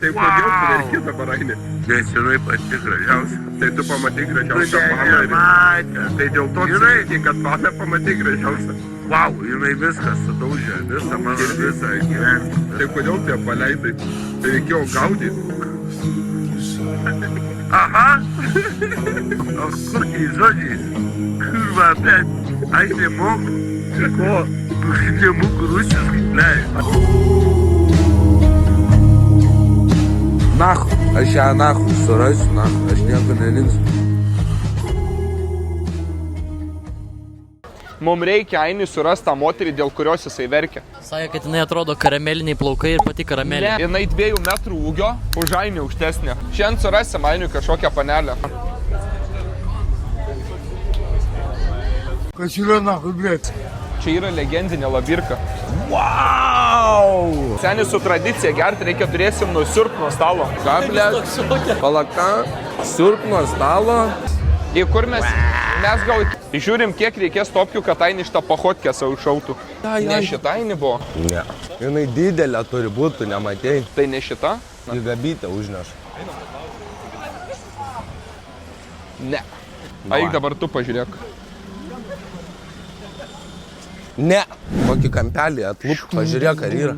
Tai kodėl tu verki dabar eini? Nes jinai pati gražiausia. Tai tu pamatai gražiausią paną ir... Tai dėl to verki, kad paną pamatai gražiausią. Vau, jinai viską sudaužė, visą mano visą gyvenimą. Tai kodėl tu ją paleidai? Tai reikėjo gaudyti. Aha! O kokiais žodžiais? Kurva, bet aš nemoku. Ko? Nemoku rusiškai, ne. Nahu, aš ją nahu surasiu, nahu, aš nieko nelinksiu. Mums reikia Ainiui surasti tą moterį, dėl kurios jisai verkia. Sakė, kad jinai atrodo karameliniai plaukai ir pati karamelė. Ne, jinai 2 metrų ūgio, už Ainį aukštesnė. Šiandien surasim Ainiui kažkokią panelę. Kas yra nahu, blėt? Čia yra legendinė labirka. Wow! Senis su tradicija gerti reikia turėsim nusiurpt nuo stalo. Ką, blėt? Palaka, siurp nuo stalo. Į kur mes gal žiūrim, kiek reikės topkių, kad Ainį šitą pachotkę savo iššautų. Ne šitą Ainį buvo. Ne. Jinai didelė turi būti, tu nematei. Tai ne šitą? Į gabytę užneša. Ne. Eik dabar tu pažiūrėk. Ne. Kokį kampelį atlūp, pažiūrėk, ar yra.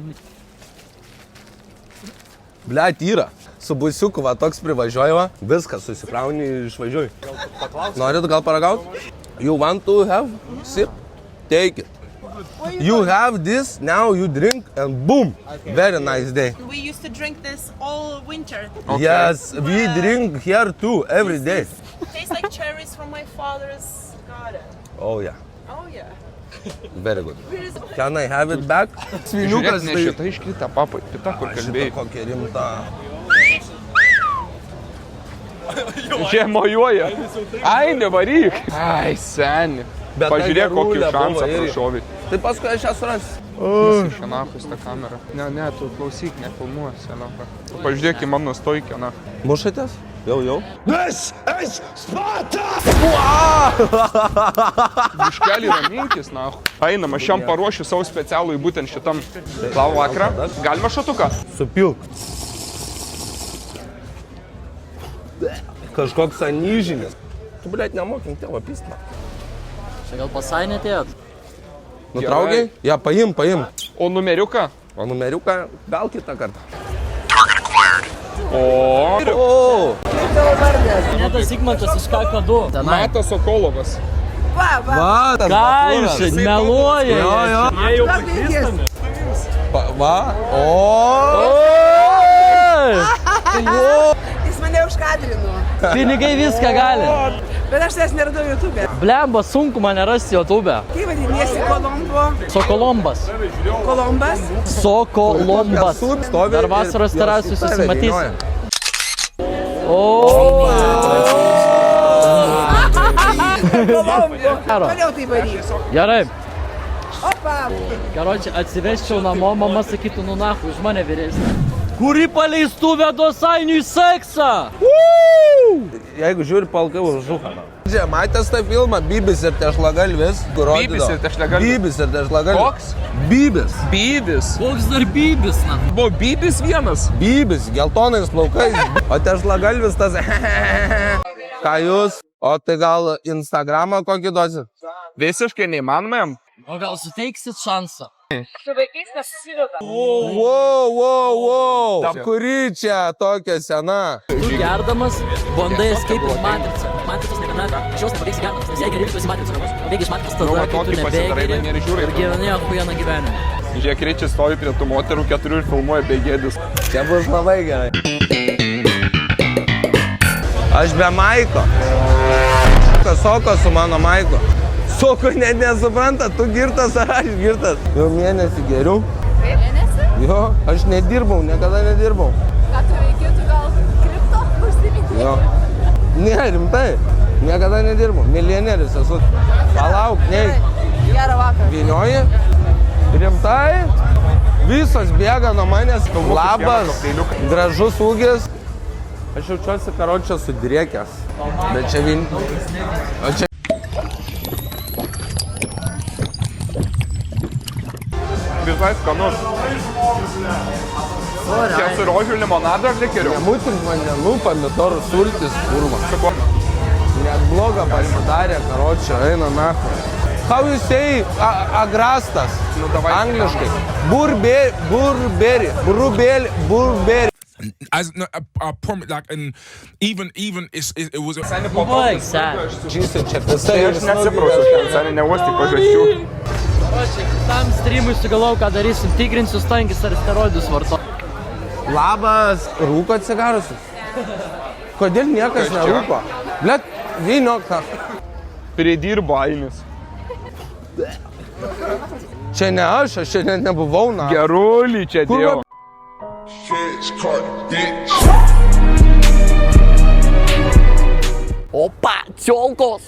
Blet, yra. Su busiuku va toks privažiuoju, viską susikrauni ir išvažiuoju. Norit gal paragaut? You want to have sip? Take it. You have this, now you drink and boom. Very nice day. We used to drink this all winter. Okay. Yes, we drink here too, every day. Tastes like cherries from my father's garden. Oh yeah, Oh yeah. very good. Where is Can I have it back? Žiūrėk, ne šitą iškrita, papai. Kita, kur Šitą kalbėjai. kokią rimtą. Čia mojuoja. Ainį varyk. Ai, seni. Bet Pažiūrėk, tai kokį gerulė šansą buvo irgi. prašovai. Tai paskui aš ją surasiu. Šianapus tą kamerą. Ne, tu klausyk, nefilmuosi, Anaka. Pažiūrėk į mano stoikę, Anaka. Mušatės? Jau. Biškelį raminkis, na. Einam, aš šiam paruošiu savo specialų į būtent šitam slavų vakarą. Galima šatuką? Supilk. Kažkoks anyžinis. Tu, blėt, nemokim tėvo pistą. Čia gal pasai netėjot? Nutraukiai? Ja, paim. O numeriuką? O numeriuką gal kitą kartą. O. O! Netas Igmantas iš Kakadu. Matas Sokolovas. Va, tas Ką Batūras. jūs meluoja? Jo. Va. O! Jis mane užkadrino, Pinigai viską gali. bet aš tas neradau YouTube. Blemba, sunku mane rasti YouTube. Kaip vadiniesi Kolombo? Sokolombas. Kolombas? Sokolombas. Stovi Dar ir vasaros jos terasui į tave susimatysi. dainuoja. Kolombo. Gero. Toliau tai varyk. Gerai. Opa. Karoči, atsiveščiau namo, mama sakytų, nu nahu, už mane vyresnė. Kuri paleistuvė duos Ainiui seksą? Jeigu žiūri palkai už žuką. Čia, matęs tą filmą Bybis ir Tešlagalvis? Bybis ir Tešlagalvis. Bybis ir Tešlagalvis. Koks? Bybis. Bybis. Koks dar bybis, na? Buvo Bybis vienas. Bybis, geltonais plaukais. O Tešlagalvis tas... Ką jūs? O tai gal Instagramą kokį duosit? Visiškai neįmanoma jam. O gal suteiksit šansą? Su vaikais nesusideda. Wow. Kuri čia tokia sena? Tu gerdamas bandai escape matricą. Matricos niekada, iš jos nepavyks gerdamas, nes jei geri, tu esi matricą. Bėgi iš matricos tada, kai tu tokį pasidarai, nebegeri ir žiūri. ir gyveni achuieną gyvenimą. Žiūrėk, Ričis stovi prie tų moterų 4 ir filmuoja begėdis. Čia bus labai gerai. Aš be Maiko. Soko su mano Maiko. Soko net nesupranta, tu girtas ar aš girtas. Jau mėnesį geriau. Mėnesį? Jo, aš nedirbau, niekada nedirbau. Ką tu veikėtų gal kripto užsiminti? Jo. Ne, rimtai. Niekada nedirbau. Milijonierius esu. Palauk, neik. Gerą vakarą. Vynioji. Rimtai. Visos bėga nuo manęs. Labas. Gražus ūgis. Aš jaučiuosi karočią sudriekęs. Bet čia vien... O čia... Visai skanus. Čia su rožių limonado ar likeriu? Nemutink vandenų, pomidorų sultis, kurva. Su kuo? Net blogą pasidarė, karočią, eina nacho. How you say agrastas? Nu, davai. Angliškai. Burberi. As no, I promise, like, and even it was. Seni Baig, sen. Čysai čia Tai visai. aš neatsiprašau, seni neuostik pažasčių. Tam streamui sugalau, ką darysim, tikrinsiu stankis ar steroidus varto. Labas. Rūko cigarus? Kodėl niekas Kas čia? nerūko? Blet, vyniok tą. Pridirbo Ainis. Čia ne aš čia net nebuvau, na. Gerulį čia dėjo. Opa, ciolkos.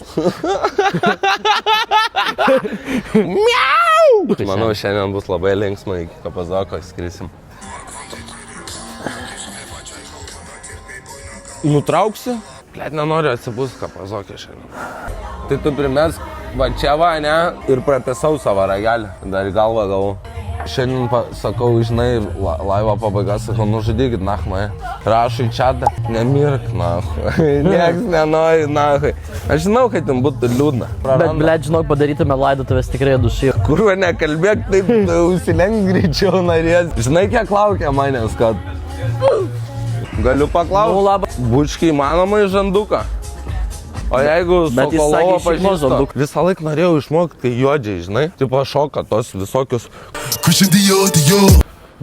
Manau, šiandien bus labai linksma, iki Kapazoko skrisim. Nutrauksi? Blet, nenoriu atsibūsti Kapazokė šiandien. Tai tu primesk va čia va, ne? Ir prapisau savo ragelį. Dar į galvą gavau. Šiandien sakau, žinai, laivo pabaiga, sakau, nužudykit, nachmai. Rašau į čatą, nemirk, nachmai. Niekas nenori, nachmai. Aš žinau, kad jums būtų liūdna. Bet, blėt, žinok, padarytume laidotuvės tikrai dušį. Kurva, nekalbėk taip, užsilenk greičiau narės. Žinai, kiek laukia manęs, kad... Galiu Nu, paklausti. labas. Bučkiai įmanoma į žanduką. O jeigu Bet jis sakė, Sokolovą iš šeimos pažįstu, žanduk. visą laiką norėjau išmokti, tai juodžiai, žinai, tipo šoka tos visokius.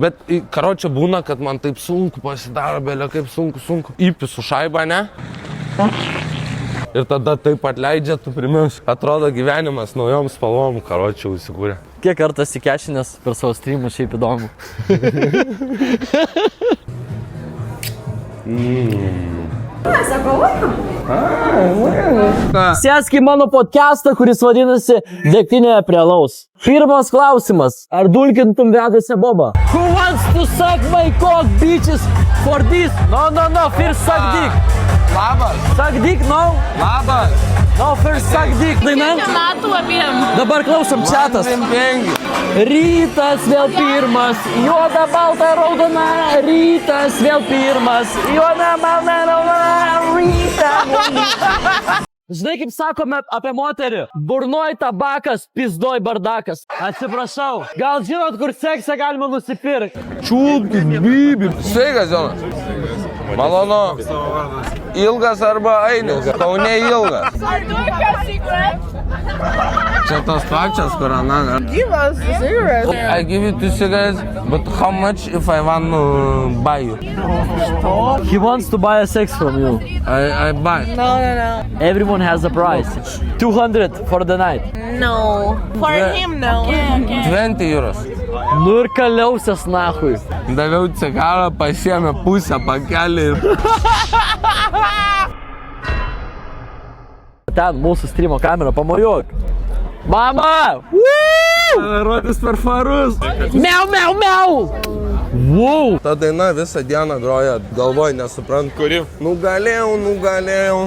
Bet, karočią, būna, kad man taip sunku pasidaro, belė kaip sunku. Įpisu šaibą, ne? Ir tada taip atleidžia, tu primins. Atrodo, gyvenimas naujom spalvom, karočią, įsikūrė. Kiek kartas įkešinės per savo streamus, šiaip įdomu. Sėsk į mano podcastą, kuris vadinasi Degtinė prie alaus. Pirmas klausimas. Ar dulkintum vedusią bobą? Who wants to suck my cock, bitches, for this? No, first suck dick. Labas, Suck dick, no? labas. No, first suck dick. Daina? Metų abiem. Dabar klausom chatas. Rytas vėl pirmas, juoda, balta, raudona. Rytas vėl pirmas, juoda, balta, raudona. Rytas. Žinai, kaip sakome apie moterį? Burnoj tabakas, pizdoj bardakas. Atsiprašau. Gal žinot, kur seksą galima nusipirkti? Čiulkit, bibi. Sveikas, Jonas. Malonu. Ilgas arba Ainis. Kaune ilgas. Are you doing a secret? Čia tos pačios, kur ana. Give us a cigarette. I give you 2 cigarettes, but how much if I want to buy you? He wants to buy a sex from you. I buy. No. Everyone has a price. 200 for the night. No. For him, no. 20 euros. Nu ir kaliausias nahui. Daviau cigarą, pasiėmė pusę pakelį ir... Ten mūsų streamo kamera, pamojuok. Mama! Rodys per farus. Miau! Wow! Ta daina visą dieną groja, galvoj nesuprantu. Kuri? Nugalėjau.